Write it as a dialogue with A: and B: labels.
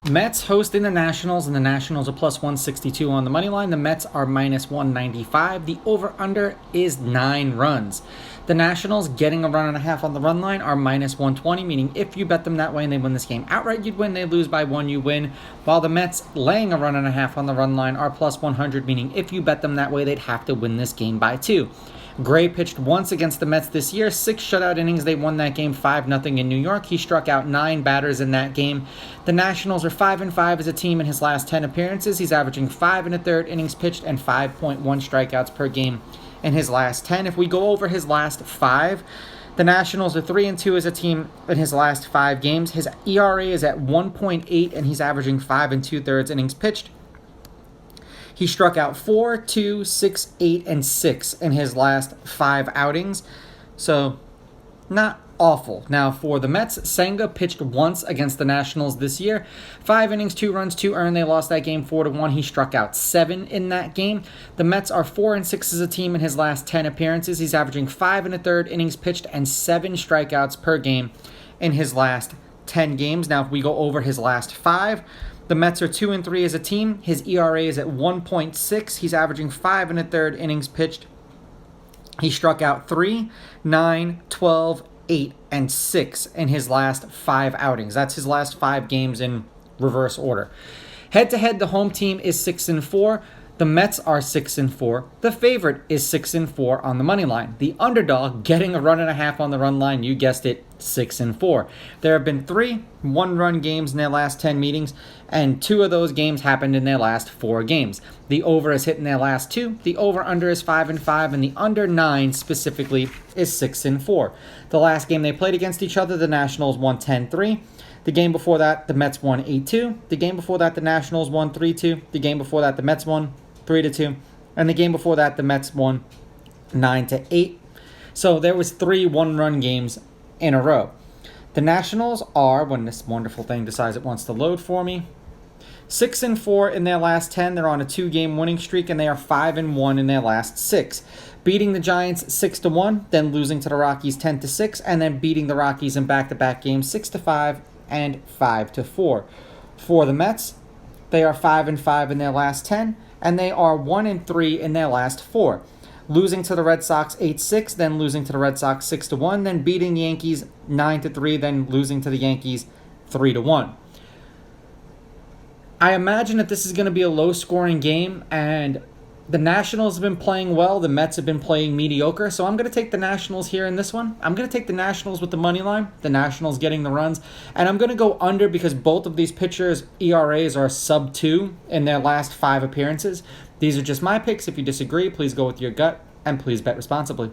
A: Mets hosting the Nationals, and the Nationals are plus 162 on the money line. The Mets are minus 195. The over-under is 9 runs. The Nationals getting a run and a half on the run line are minus 120, meaning if you bet them that way and they win this game outright, you'd win. They lose by 1, you win. While the Mets laying a run and a half on the run line are plus 100, meaning if you bet them that way, they'd have to win this game by 2. Gray pitched once against the Mets this year, 6 shutout innings. They won that game 5-0 in New York. He struck out 9 batters in that game. The Nationals are 5-5 as a team in his last 10 appearances. He's averaging 5 1/3 innings pitched and 5.1 strikeouts per game in his last 10. If we go over his last 5, the Nationals are 3-2 as a team in his last 5 games. His ERA is at 1.8 and he's averaging 5 2/3 innings pitched. He struck out 4, 2, 6, 8, and 6 in his last 5 outings. So, not awful. Now, for the Mets, Senga pitched once against the Nationals this year. 5 innings, 2 runs, 2 earned. They lost that game 4-1. He struck out 7 in that game. The Mets are 4-6 as a team in his last 10 appearances. He's averaging 5 1/3 innings pitched and 7 strikeouts per game in his last 10 games. Now, if we go over his last 5, the Mets are 2-3 as a team. His ERA is at 1.6. He's averaging 5 1/3 innings pitched. He struck out 3, 9, 12, 8, and 6 in his last 5 outings. That's his last 5 games in reverse order. Head-to-head, the home team is 6-4. The Mets are 6-4. The favorite is 6-4 on the money line. The underdog getting a run and a half on the run line, you guessed it, 6-4. There have been 3 one-run games in their last 10 meetings, and 2 of those games happened in their last 4 games. The over is hit in their last 2. The over-under is 5-5, and the under 9 specifically is 6-4. The last game they played against each other, the Nationals won 10-3. The game before that, the Mets won 8-2. The game before that, the Nationals won 3-2. The game before that, the Mets won 3-2. And the game before that, the Mets won 9-8. So there was 3 one-run games in a row. The Nationals are, when this wonderful thing decides it wants to load for me, 6-4 in their last 10. They're on a 2-game winning streak, and they are 5-1 in their last 6. Beating the Giants 6-1, then losing to the Rockies 10-6, and then beating the Rockies in back-to-back games 6-5 and 5-4. For the Mets, they are 5-5 in their last 10, and they are 1-3 in their last 4. Losing to the Red Sox 8-6, then losing to the Red Sox 6-1, then beating the Yankees 9-3, then losing to the Yankees 3-1. I imagine that this is going to be a low-scoring game, and the Nationals have been playing well. The Mets have been playing mediocre, so I'm going to take the Nationals here in this one. I'm going to take the Nationals with the money line, the Nationals getting the runs, and I'm going to go under because both of these pitchers' ERAs are sub-2 in their last 5 appearances. These are just my picks. If you disagree, please go with your gut, and please bet responsibly.